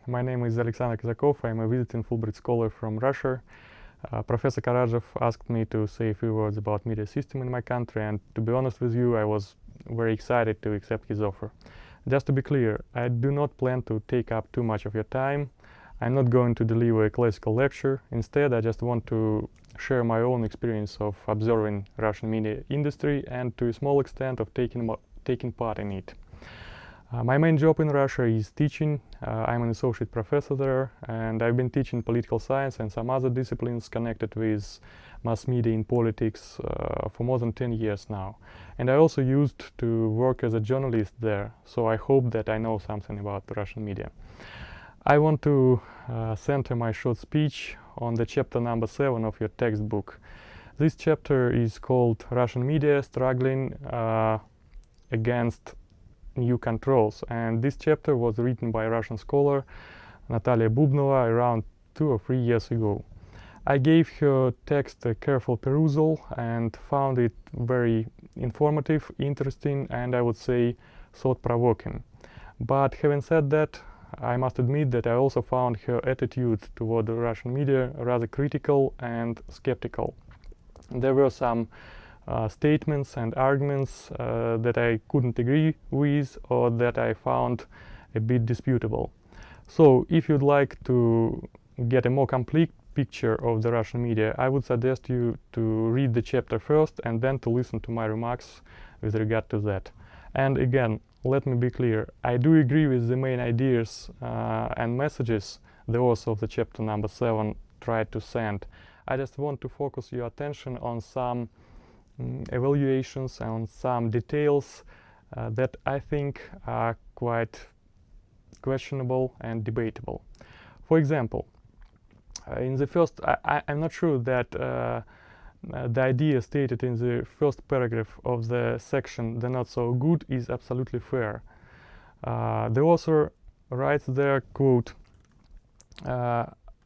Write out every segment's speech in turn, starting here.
My name is Alexander Kazakov. I'm a visiting Fulbright scholar from Russia. Professor Karadjov asked me to say a few words about media system in my country, and to be honest with you, I was very excited to accept his offer. Just to be clear, I do not plan to take up too much of your time. I'm not going to deliver a classical lecture. Instead, I just want to share my own experience of observing Russian media industry and to a small extent of taking part in it. My main job in Russia is teaching. I'm an associate professor there, and I've been teaching political science and some other disciplines connected with mass media in politics for more than 10 years now. And I also used to work as a journalist there, so I hope that I know something about the Russian media. I want to center my short speech on the chapter number 7 of your textbook. This chapter is called Russian Media Struggling Against New Controls, and this chapter was written by a Russian scholar Natalia Bubnova around 2 or 3 years ago. I gave her text a careful perusal and found it very informative, interesting, and I would say thought-provoking. But having said that, I must admit that I also found her attitude toward the Russian media rather critical and skeptical. There were some statements and arguments that I couldn't agree with or that I found a bit disputable. So if you'd like to get a more complete picture of the Russian media, I would suggest you to read the chapter first and then to listen to my remarks with regard to that. And again, let me be clear, I do agree with the main ideas and messages the author of the chapter number 7 tried to send. I just want to focus your attention on some evaluations and on some details that I think are quite questionable and debatable. For example, in the first, I'm not sure that the idea stated in the first paragraph of the section, "the not so good," is absolutely fair. The author writes there, quote,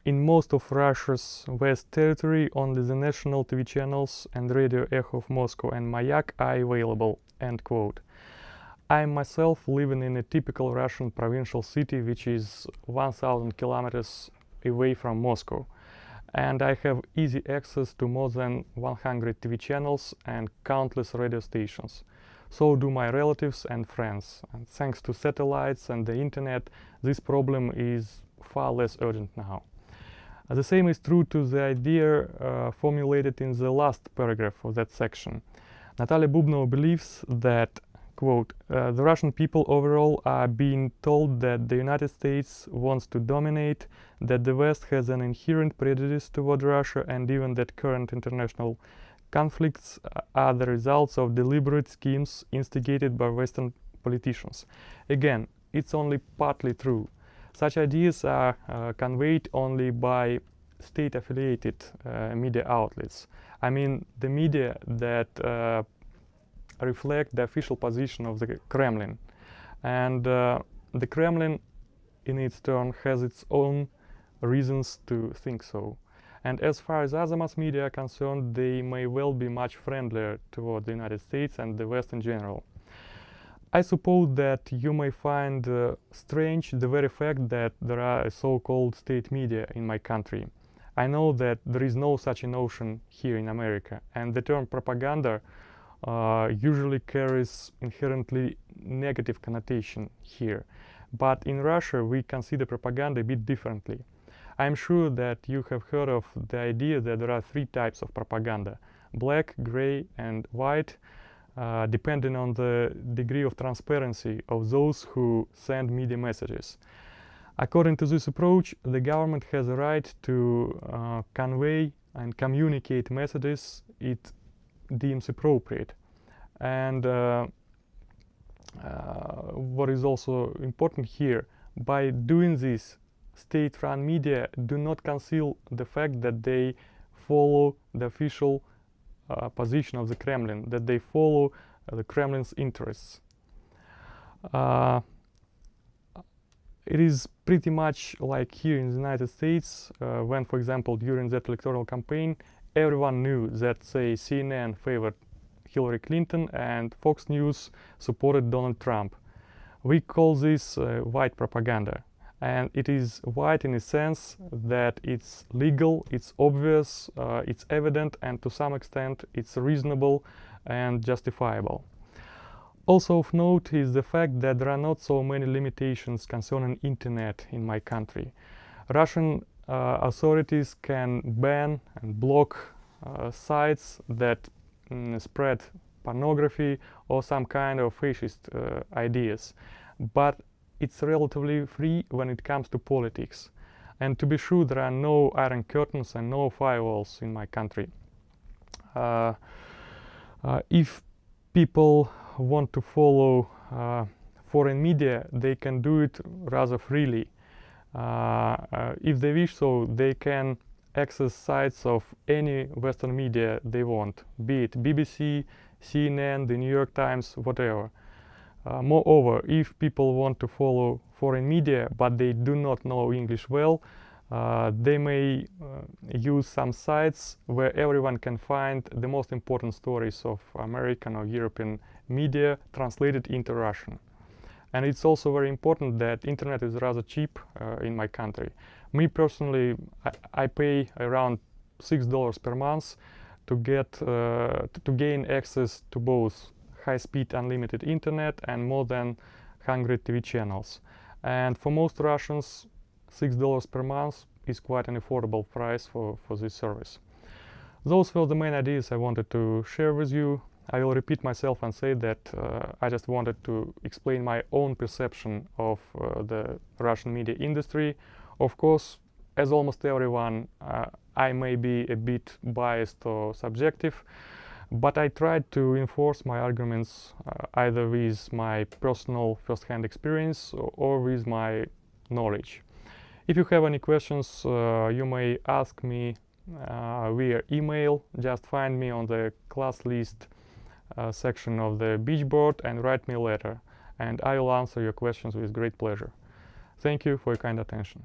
"In most of Russia's West territory, only the national TV channels and Radio Echo of Moscow and Mayak are available," end quote. I am myself living in a typical Russian provincial city which is 1,000 kilometers away from Moscow, and I have easy access to more than 100 TV channels and countless radio stations. So do my relatives and friends. And thanks to satellites and the internet, this problem is far less urgent now. The same is true to the idea formulated in the last paragraph of that section. Natalia Bubnova believes that, quote, "the Russian people overall are being told that the United States wants to dominate, that the West has an inherent prejudice toward Russia, and even that current international conflicts are the results of deliberate schemes instigated by Western politicians." Again, it's only partly true. Such ideas are conveyed only by state-affiliated media outlets. I mean, the media that reflect the official position of the Kremlin. And the Kremlin, in its turn, has its own reasons to think so. And as far as other mass media are concerned, they may well be much friendlier toward the United States and the West in general. I suppose that you may find strange the very fact that there are so-called state media in my country. I know that there is no such a notion here in America, and the term propaganda usually carries inherently negative connotation here. But in Russia, we consider propaganda a bit differently. I'm sure that you have heard of the idea that there are 3 types of propaganda: black, gray, and white, depending on the degree of transparency of those who send media messages. According to this approach, the government has a right to convey and communicate messages it deems appropriate. And what is also important here, by doing this, state-run media do not conceal the fact that they follow the official position of the Kremlin, that they follow the Kremlin's interests. It is pretty much like here in the United States, when, for example, during that electoral campaign, everyone knew that, say, CNN favored Hillary Clinton and Fox News supported Donald Trump. We call this white propaganda. And it is wide in a sense that it's legal, it's obvious, it's evident, and to some extent it's reasonable and justifiable. Also of note is the fact that there are not so many limitations concerning internet in my country. Russian authorities can ban and block sites that spread pornography or some kind of fascist ideas, but it's relatively free when it comes to politics. And to be sure, there are no iron curtains and no firewalls in my country. If people want to follow foreign media, they can do it rather freely. If they wish so, they can access sites of any Western media they want, be it BBC, CNN, the New York Times, whatever. Moreover, if people want to follow foreign media but they do not know English well, they may use some sites where everyone can find the most important stories of American or European media translated into Russian. And it's also very important that internet is rather cheap in my country. Me personally, I pay around $6 per month to gain access to both high-speed unlimited internet and more than 100 TV channels. And for most Russians, $6 per month is quite an affordable price for this service. Those were the main ideas I wanted to share with you. I will repeat myself and say that I just wanted to explain my own perception of the Russian media industry. Of course, as almost everyone, I may be a bit biased or subjective, but I tried to enforce my arguments either with my personal first-hand experience or with my knowledge. If you have any questions, you may ask me via email. Just find me on the class list section of the Beachboard and write me a letter, and I will answer your questions with great pleasure. Thank you for your kind attention.